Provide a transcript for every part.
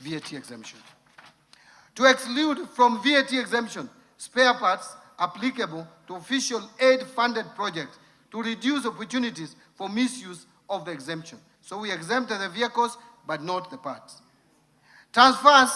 VAT exemption. To exclude from VAT exemption spare parts applicable to official aid-funded projects to reduce opportunities for misuse of the exemption. So we exempted the vehicles, but not the parts. Transfer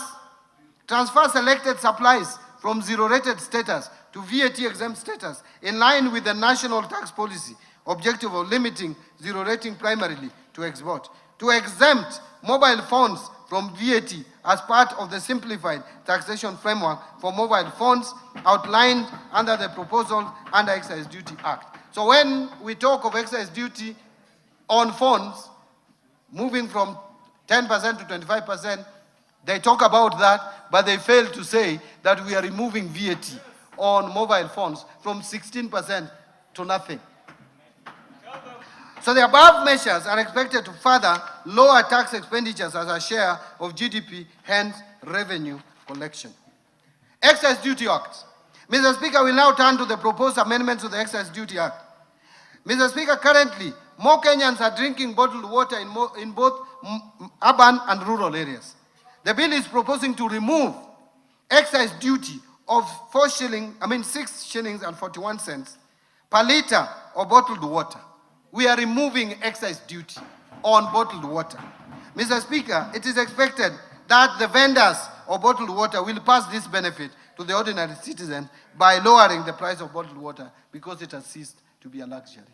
selected supplies from zero-rated status to VAT-exempt status in line with the national tax policy objective of limiting zero rating primarily to export. To exempt mobile phones from VAT as part of the simplified taxation framework for mobile phones outlined under the proposal under Excise Duty Act. So when we talk of excise duty on phones, moving from 10% to 25%, they talk about that, but they fail to say that we are removing VAT on mobile phones from 16% to nothing. So the above measures are expected to further lower tax expenditures as a share of GDP, hence revenue collection. Excise Duty Act. Mr. Speaker, we now turn to the proposed amendments to the Excise Duty Act. Mr. Speaker, currently, more Kenyans are drinking bottled water in both urban and rural areas. The bill is proposing to remove excise duty of 6 shillings and 41 cents per liter of bottled water. We are removing excise duty on bottled water. Mr. Speaker, it is expected that the vendors of bottled water will pass this benefit to the ordinary citizen by lowering the price of bottled water because it has ceased to be a luxury.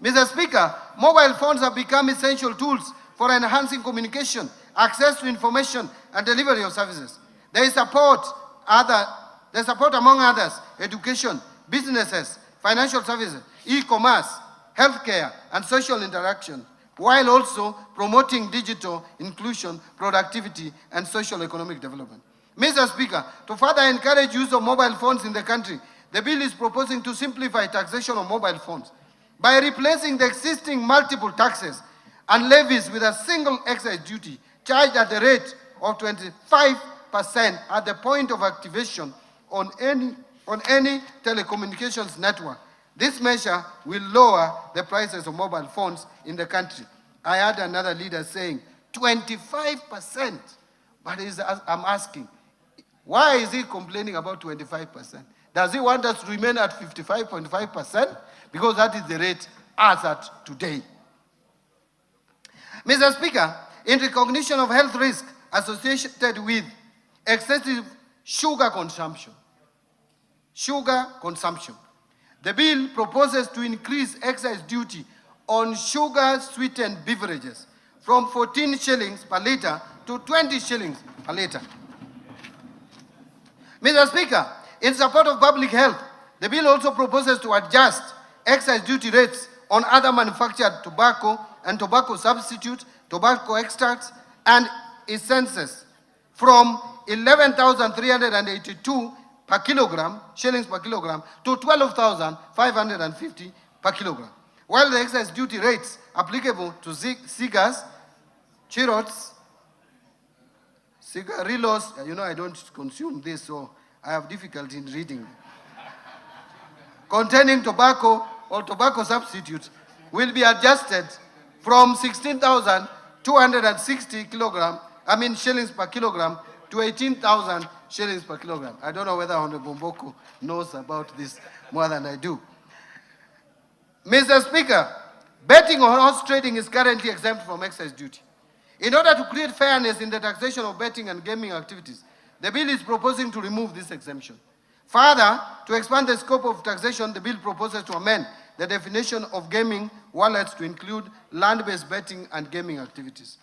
Mr. Speaker, mobile phones have become essential tools for enhancing communication, access to information, and delivery of services. They support among others, education, businesses, financial services, e-commerce, healthcare, and social interaction, while also promoting digital inclusion, productivity, and social economic development. Mr. Speaker, to further encourage use of mobile phones in the country, the bill is proposing to simplify taxation of mobile phones by replacing the existing multiple taxes and levies with a single excise duty charged at the rate of 25% at the point of activation on any telecommunications network. This measure will lower the prices of mobile phones in the country. I heard another leader saying 25%, but I'm asking, why is he complaining about 25%? Does he want us to remain at 55.5%? Because that is the rate as at today. Mr. Speaker, in recognition of health risk associated with excessive sugar consumption, the bill proposes to increase excise duty on sugar-sweetened beverages from 14 shillings per litre to 20 shillings per litre. Mr. Speaker, in support of public health, the bill also proposes to adjust excise duty rates on other manufactured tobacco and tobacco substitutes, tobacco extracts, and essences from 11,382 per kilogram, shillings per kilogram, to 12,550 per kilogram. While the excise duty rates applicable to cigars, churros, cigarillos, I don't consume this, so I have difficulty in reading, containing tobacco or tobacco substitutes will be adjusted from 16,260 shillings per kilogram to 18,000 shillings per kilogram. I don't know whether Honorable Mboko knows about this more than I do. Mr. Speaker, betting or horse trading is currently exempt from excise duty. In order to create fairness in the taxation of betting and gaming activities, the bill is proposing to remove this exemption. Further, to expand the scope of taxation, the bill proposes to amend the definition of gaming wallets to include land-based betting and gaming activities.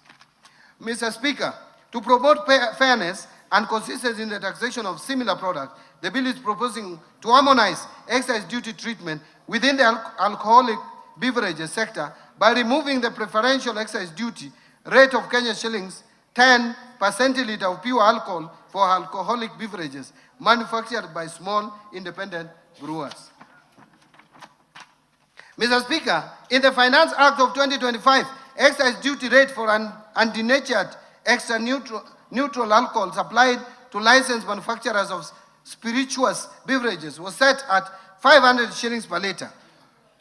Mr. Speaker, to promote fairness and consistency in the taxation of similar products, the bill is proposing to harmonize excise duty treatment within the alcoholic beverages sector by removing the preferential excise duty rate of Kenya shillings 10 per centiliter of pure alcohol for alcoholic beverages manufactured by small independent brewers. Mr. Speaker, in the Finance Act of 2025, excise duty rate for undenatured extra neutral alcohol supplied to licensed manufacturers of spirituous beverages was set at 500 shillings per litre.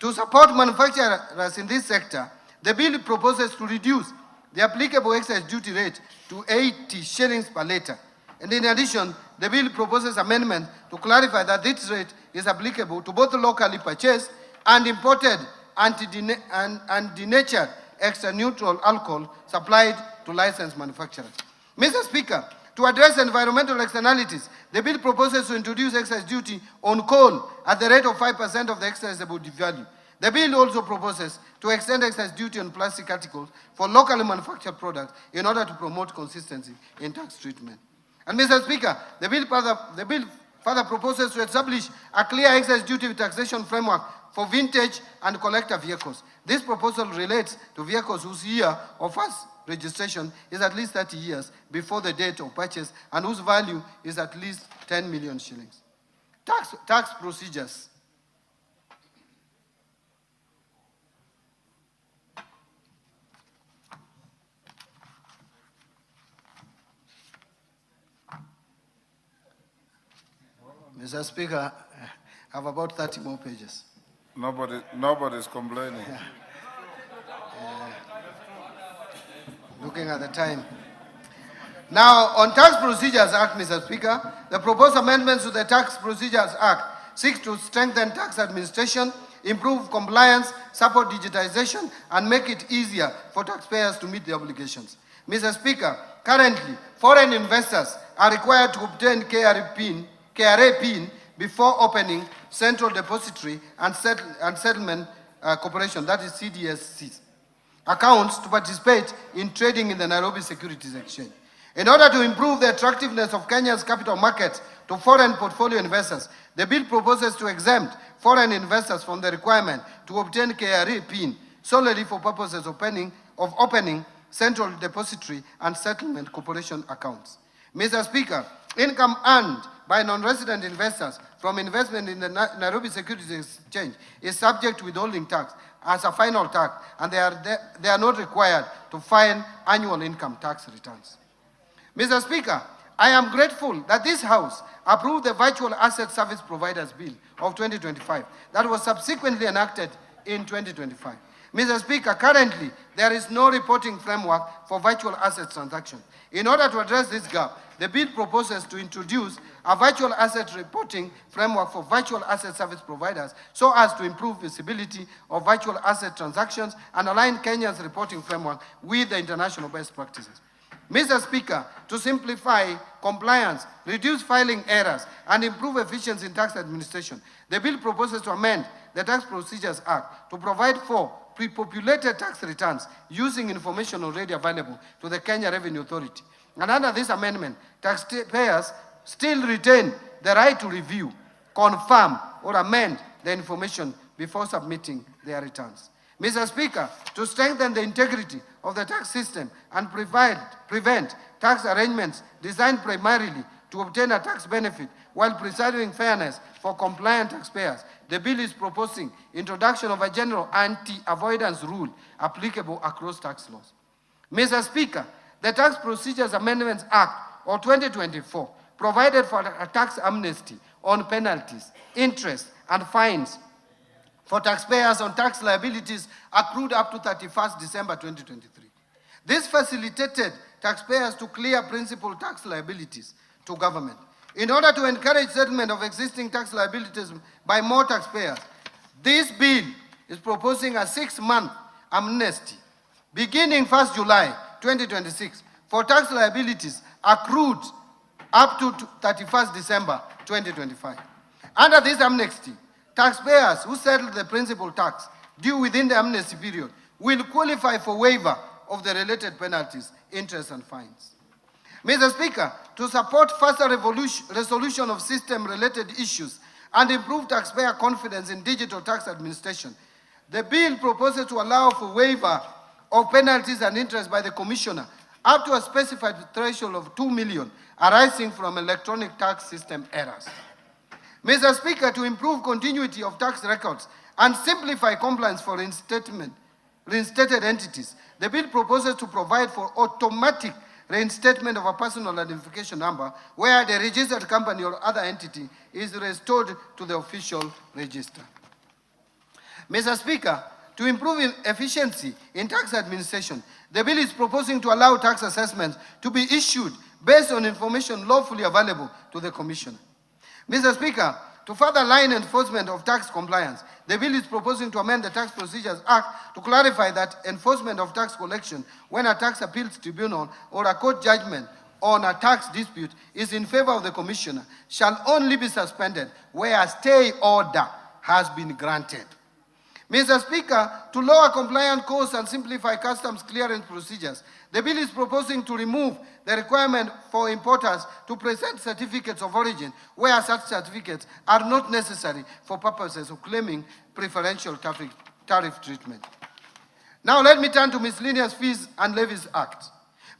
To support manufacturers in this sector, the bill proposes to reduce the applicable excise duty rate to 80 shillings per litre. And in addition, the bill proposes amendment to clarify that this rate is applicable to both locally purchased and imported and denatured extra-neutral alcohol supplied to licensed manufacturers. Mr. Speaker, to address environmental externalities, the bill proposes to introduce excise duty on coal at the rate of 5% of the excisable value. The bill also proposes to extend excise duty on plastic articles for locally manufactured products in order to promote consistency in tax treatment. And Mr. Speaker, the bill further proposes to establish a clear excise duty taxation framework for vintage and collector vehicles. This proposal relates to vehicles whose year of first registration is at least 30 years before the date of purchase and whose value is at least 10 million shillings. Tax procedures. Mr. Speaker, I have about 30 more pages. Nobody's complaining. Looking at the time. Now, on Tax Procedures Act, Mr. Speaker, the proposed amendments to the Tax Procedures Act seek to strengthen tax administration, improve compliance, support digitization, and make it easier for taxpayers to meet their obligations. Mr. Speaker, currently, foreign investors are required to obtain KRA PIN before opening Central Depository and Settlement Corporation, that is CDSC, accounts to participate in trading in the Nairobi Securities Exchange. In order to improve the attractiveness of Kenya's capital market to foreign portfolio investors, the bill proposes to exempt foreign investors from the requirement to obtain KRA PIN solely for purposes of opening Central Depository and Settlement Corporation accounts. Mr. Speaker, income earned by non-resident investors from investment in the Nairobi Securities Exchange is subject to withholding tax as a final tax, and they are not required to file annual income tax returns. Mr. Speaker, I am grateful that this House approved the Virtual Asset Service Providers Bill of 2025 that was subsequently enacted in 2025. Mr. Speaker, currently, there is no reporting framework for virtual asset transactions. In order to address this gap, the bill proposes to introduce a virtual asset reporting framework for virtual asset service providers so as to improve visibility of virtual asset transactions and align Kenya's reporting framework with the international best practices. Mr. Speaker, to simplify compliance, reduce filing errors, and improve efficiency in tax administration, the bill proposes to amend the Tax Procedures Act to provide for pre-populated tax returns using information already available to the Kenya Revenue Authority. And under this amendment, taxpayers still retain the right to review, confirm, or amend the information before submitting their returns. Mr. Speaker, to strengthen the integrity of the tax system and prevent tax arrangements designed primarily to obtain a tax benefit while preserving fairness for compliant taxpayers, the bill is proposing introduction of a general anti-avoidance rule applicable across tax laws. Mr. Speaker, the Tax Procedures Amendments Act of 2024 provided for a tax amnesty on penalties, interest, and fines for taxpayers on tax liabilities accrued up to 31st December 2023. This facilitated taxpayers to clear principal tax liabilities to government. In order to encourage settlement of existing tax liabilities by more taxpayers, this bill is proposing a 6-month amnesty beginning 1st July 2026 for tax liabilities accrued up to 31st December 2025. Under this amnesty, taxpayers who settled the principal tax due within the amnesty period will qualify for waiver of the related penalties, interest, and fines. Mr. Speaker, to support faster resolution of system-related issues and improve taxpayer confidence in digital tax administration, the bill proposes to allow for waiver of penalties and interest by the Commissioner up to a specified threshold of 2 million arising from electronic tax system errors. Mr. Speaker, to improve continuity of tax records and simplify compliance for reinstated entities, the bill proposes to provide for automatic reinstatement of a personal identification number where the registered company or other entity is restored to the official register. Mr. Speaker, to improve efficiency in tax administration, the bill is proposing to allow tax assessments to be issued based on information lawfully available to the Commissioner. Mr. Speaker, to further line enforcement of tax compliance, the bill is proposing to amend the Tax Procedures Act to clarify that enforcement of tax collection when a tax appeals tribunal or a court judgment on a tax dispute is in favor of the Commissioner shall only be suspended where a stay order has been granted. Mr. Speaker, to lower compliance costs and simplify customs clearance procedures, the bill is proposing to remove the requirement for importers to present certificates of origin where such certificates are not necessary for purposes of claiming preferential tariff treatment. Now let me turn to Miscellaneous Fees and Levies Act.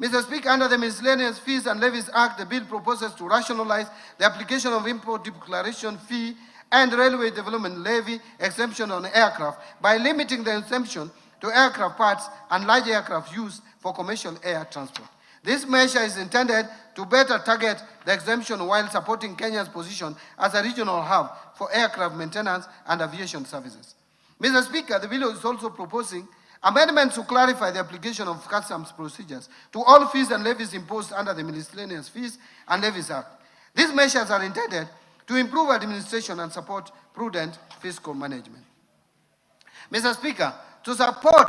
Mr. Speaker, under the Miscellaneous Fees and Levies Act, the bill proposes to rationalize the application of import declaration fee and railway development levy exemption on aircraft by limiting the exemption to aircraft parts and large aircraft used for commercial air transport. This measure is intended to better target the exemption while supporting Kenya's position as a regional hub for aircraft maintenance and aviation services. Mr. Speaker, the bill is also proposing amendments to clarify the application of customs procedures to all fees and levies imposed under the Miscellaneous Fees and Levies Act. These measures are intended to improve administration and support prudent fiscal management. Mr. Speaker, to support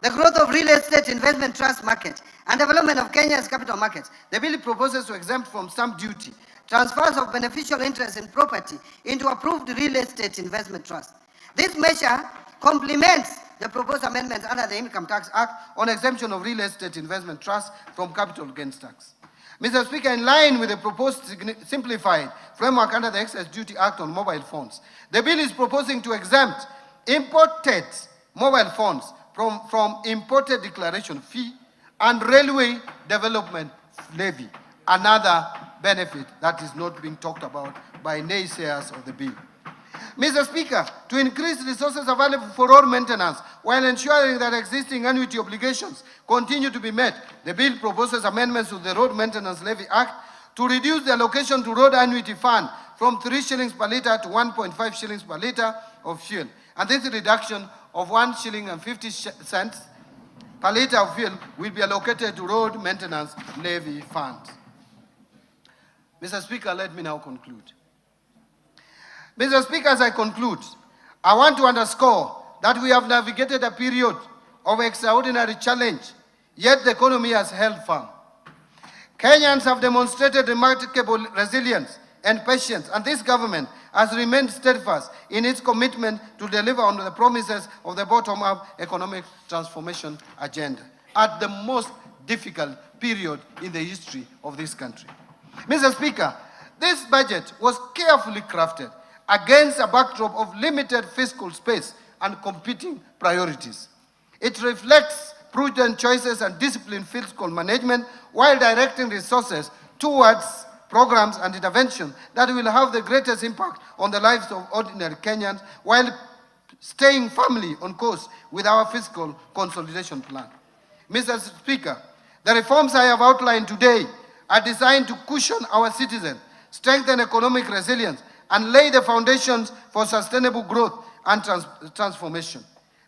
the growth of real estate investment trust market and development of Kenya's capital markets, the bill proposes to exempt from stamp duty transfers of beneficial interest in property into approved real estate investment trust. This measure complements the proposed amendments under the Income Tax Act on exemption of real estate investment trust from capital gains tax. Mr. Speaker, in line with the proposed simplified framework under the Excess Duty Act on mobile phones, the bill is proposing to exempt imported mobile phones from imported declaration fee and railway development levy, another benefit that is not being talked about by naysayers of the bill. Mr. Speaker, to increase resources available for road maintenance while ensuring that existing annuity obligations continue to be met, the bill proposes amendments to the Road Maintenance Levy Act to reduce the allocation to road annuity fund from 3 shillings per litre to 1.5 shillings per litre of fuel. And this reduction of 1 shilling and 50 cents per litre of fuel will be allocated to road maintenance levy funds. Mr. Speaker, let me now conclude. Mr. Speaker, as I conclude, I want to underscore that we have navigated a period of extraordinary challenge, yet the economy has held firm. Kenyans have demonstrated remarkable resilience and patience, and this government has remained steadfast in its commitment to deliver on the promises of the bottom-up economic transformation agenda at the most difficult period in the history of this country. Mr. Speaker, this budget was carefully crafted against a backdrop of limited fiscal space and competing priorities. It reflects prudent choices and disciplined fiscal management while directing resources towards programs and interventions that will have the greatest impact on the lives of ordinary Kenyans while staying firmly on course with our fiscal consolidation plan. Mr. Speaker, the reforms I have outlined today are designed to cushion our citizens, strengthen economic resilience, and lay the foundations for sustainable growth and transformation.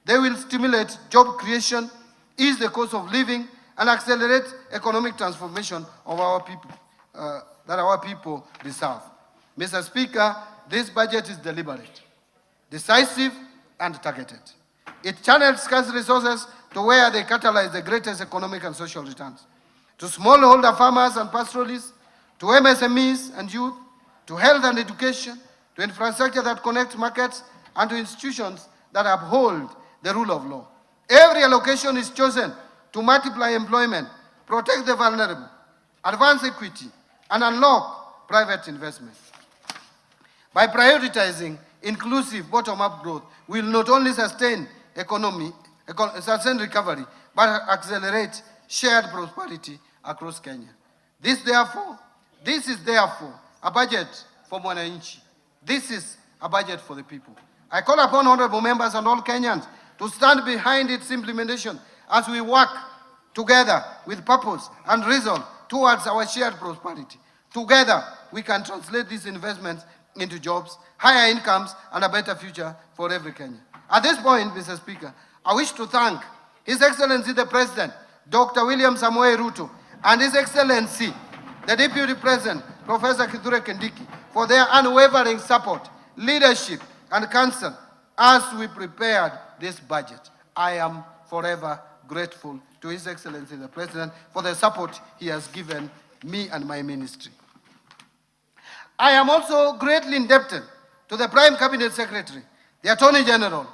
They will stimulate job creation, ease the cost of living, and accelerate economic transformation of our people, that our people deserve. Mr. Speaker, this budget is deliberate, decisive, and targeted. It channels scarce resources to where they catalyze the greatest economic and social returns. To smallholder farmers and pastoralists, to MSMEs and youth, to health and education, to infrastructure that connects markets, and to institutions that uphold the rule of law. Every allocation is chosen to multiply employment, protect the vulnerable, advance equity, and unlock private investment. By prioritizing inclusive bottom-up growth, we will not only sustain recovery, but accelerate shared prosperity across Kenya. This is therefore a budget for Mwananchi. This is a budget for the people. I call upon honorable members and all Kenyans to stand behind its implementation as we work together with purpose and resolve towards our shared prosperity. Together, we can translate these investments into jobs, higher incomes, and a better future for every Kenyan. At this point, Mr. Speaker, I wish to thank His Excellency the President, Dr. William Samoei Ruto, and His Excellency the Deputy President, Professor Kithure Kindiki, for their unwavering support, leadership, and counsel as we prepared this budget. I am forever grateful to His Excellency the President for the support he has given me and my ministry. I am also greatly indebted to the Prime Cabinet Secretary, the Attorney General,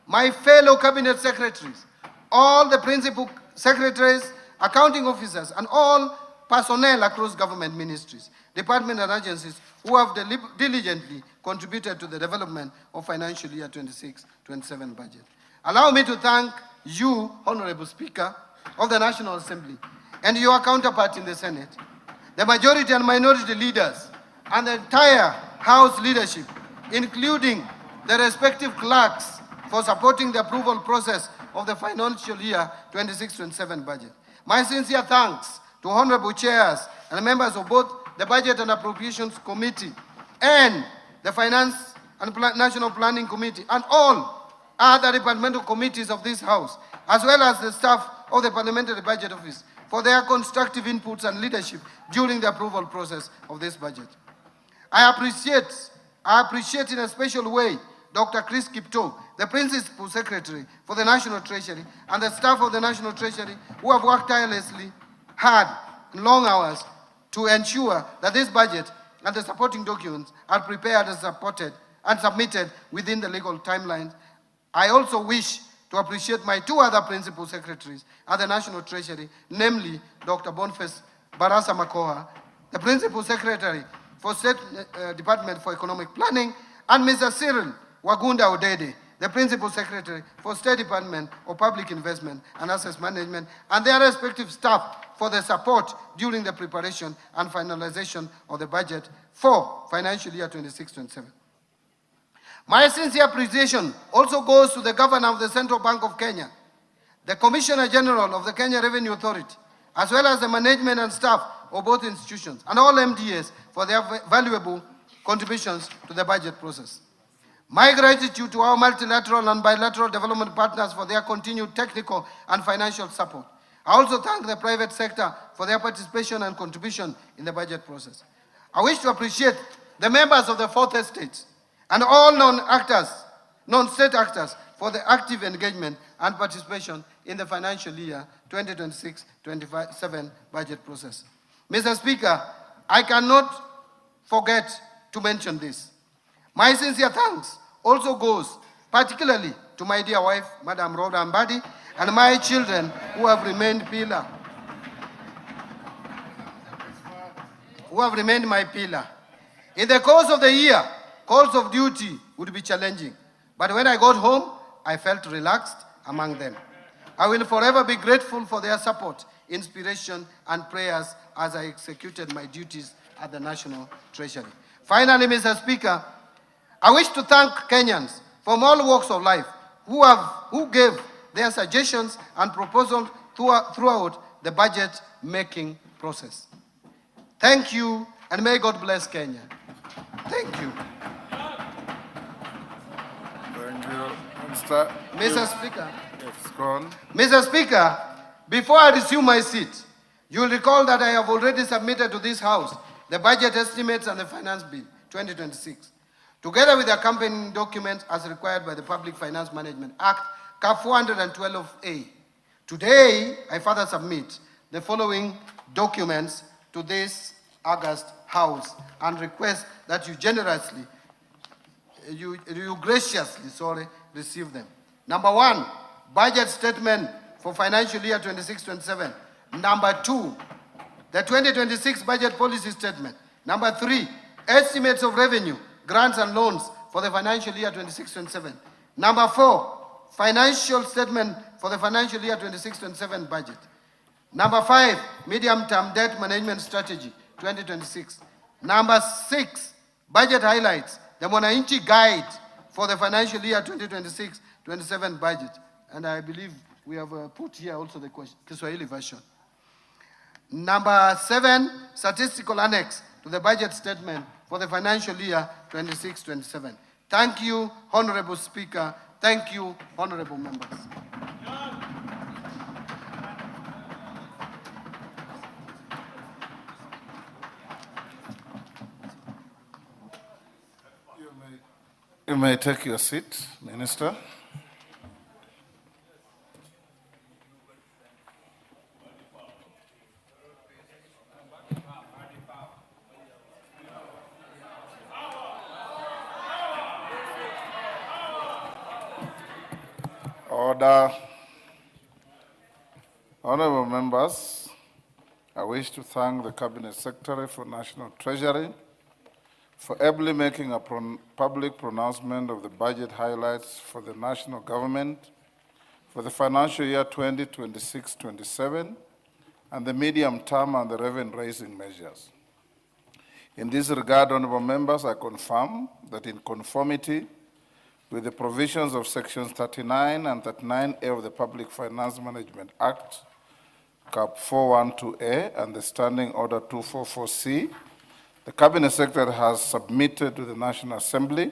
my fellow Cabinet Secretaries, all the Principal Secretaries, accounting officers, and all personnel across government ministries, departments, and agencies who have diligently contributed to the development of financial year 26-27 budget. Allow me to thank you, Honorable Speaker of the National Assembly, and your counterpart in the Senate, the majority and minority leaders, and the entire House leadership, including the respective clerks, for supporting the approval process of the financial year 26-27 budget. My sincere thanks to honorable chairs and members of both the Budget and Appropriations Committee and the Finance and National Planning Committee and all other departmental committees of this House, as well as the staff of the Parliamentary Budget Office, for their constructive inputs and leadership during the approval process of this budget. I appreciate in a special way Dr. Chris Kipto, the Principal Secretary for the National Treasury, and the staff of the National Treasury who have worked tirelessly hard and long hours to ensure that this budget and the supporting documents are prepared and supported and submitted within the legal timelines. I also wish to appreciate my two other Principal Secretaries at the National Treasury, namely Dr. Boniface Barasa Makoha, the Principal Secretary for State Department for Economic Planning, and Mr. Cyril Wagunda Odede, the Principal Secretary for State Department of Public Investment and Assets Management, and their respective staff for the support during the preparation and finalization of the budget for financial year 26-27. My sincere appreciation also goes to the Governor of the Central Bank of Kenya, the Commissioner General of the Kenya Revenue Authority, as well as the management and staff of both institutions, and all MDAs for their valuable contributions to the budget process. My gratitude to our multilateral and bilateral development partners for their continued technical and financial support. I also thank the private sector for their participation and contribution in the budget process. I wish to appreciate the members of the fourth estate and all non-state actors for the active engagement and participation in the financial year 2026-27 budget process. Mr. Speaker, I cannot forget to mention this. My sincere thanks also goes particularly to my dear wife, Madam Rhoda Mbadi, and my children who have remained my pillar. In the course of the year, calls of duty would be challenging, but when I got home, I felt relaxed among them. I will forever be grateful for their support, inspiration, and prayers as I executed my duties at the National Treasury. Finally, Mr. Speaker, I wish to thank Kenyans from all walks of life who gave their suggestions and proposals throughout the budget-making process. Thank you, and may God bless Kenya. Thank you. Thank you. Mr. Speaker. Yes, go on. Mr. Speaker, before I resume my seat, you will recall that I have already submitted to this House the budget estimates and the Finance Bill 2026, together with the accompanying documents as required by the Public Finance Management Act, CAP 412A. Today, I further submit the following documents to this August House and request that you graciously receive them. Number 1, budget statement for financial year 26-27. Number 2, the 2026 budget policy statement. Number 3, estimates of revenue, grants and loans for the financial year 26-27. Number 4, financial statement for the financial year 26-27 budget. Number 5, medium-term debt management strategy 2026. Number 6, budget highlights, the Mwananchi guide for the financial year 2026-27 budget. And I believe we have put here also the Kiswahili version. Number 7, statistical annex to the budget statement for the financial year 26-27. Thank you, Honorable Speaker. Thank you, honorable members. You may take your seat, Minister. Order. Honorable members, I wish to thank the Cabinet Secretary for National Treasury for ably making a public pronouncement of the budget highlights for the national government for the financial year 2026-27 and the medium term and the revenue-raising measures. In this regard, honorable members, I confirm that in conformity with the provisions of sections 39 and 39A of the Public Finance Management Act, Cap 412A, and the Standing Order 244C, the Cabinet Secretary has submitted to the National Assembly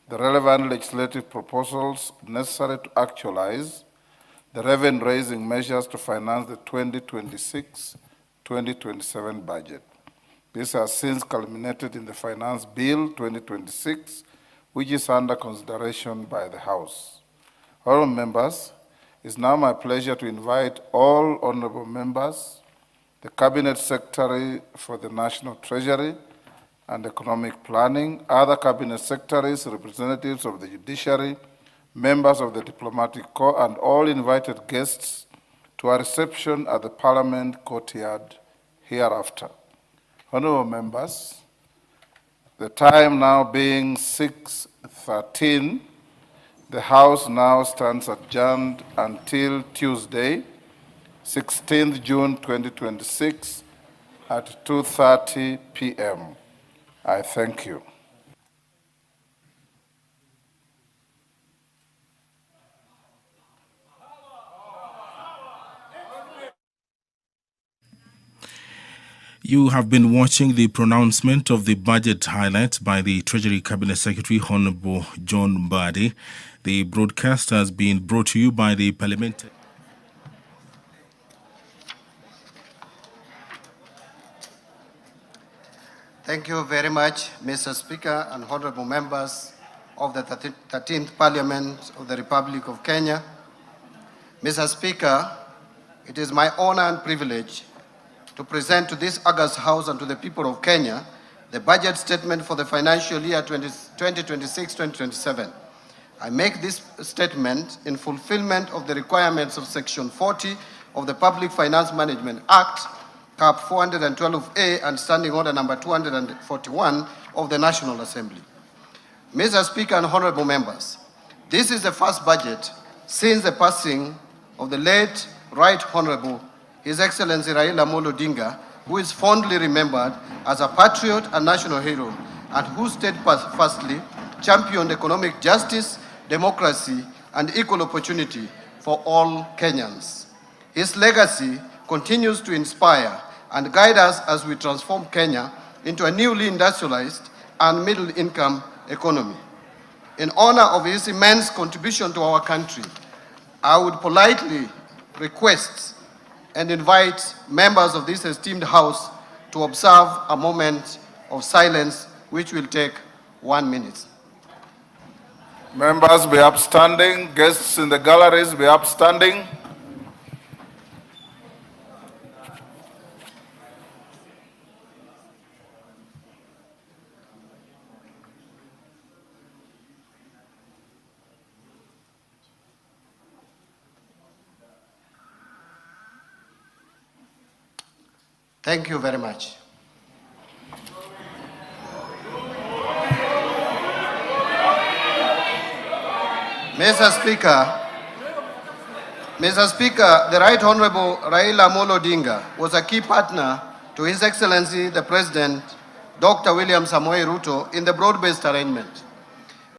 the relevant legislative proposals necessary to actualize the revenue-raising measures to finance the 2026-2027 budget. This has since culminated in the Finance Bill 2026, which is under consideration by the House. Honorable members, it is now my pleasure to invite all honorable members, the Cabinet Secretary for the National Treasury and Economic Planning, other Cabinet Secretaries, representatives of the Judiciary, members of the Diplomatic Corps, and all invited guests to a reception at the Parliament courtyard hereafter. Honorable members, the time now being 6:13, the House now stands adjourned until Tuesday, 16th June 2026 at 2:30 p.m. I thank you. You have been watching the pronouncement of the budget highlights by the Treasury Cabinet Secretary, Honorable John Mbadi. The broadcast has been brought to you by the Parliamentary. Thank you very much, Mr. Speaker and honorable members of the 13th Parliament of the Republic of Kenya. Mr. Speaker, it is my honor and privilege to present to this august House and to the people of Kenya the budget statement for the financial year 2026-2027. I make this statement in fulfillment of the requirements of Section 40 of the Public Finance Management Act, Cap 412A, and Standing Order number 241 of the National Assembly. Mr. Speaker and honorable members, this is the first budget since the passing of the late Right Honorable His Excellency Raila Amolo Odinga, who is fondly remembered as a patriot and national hero, and who steadfastly championed economic justice, democracy, and equal opportunity for all Kenyans. His legacy continues to inspire and guide us as we transform Kenya into a newly industrialized and middle-income economy. In honor of his immense contribution to our country, I would politely request and invite members of this esteemed House to observe a moment of silence, which will take 1 minute. Members be upstanding. Guests in the galleries be upstanding. Thank you very much. Mr. Speaker, the Right Honorable Raila Amolo Odinga was a key partner to His Excellency the President, Dr. William Samoei Ruto, in the broad-based arrangement.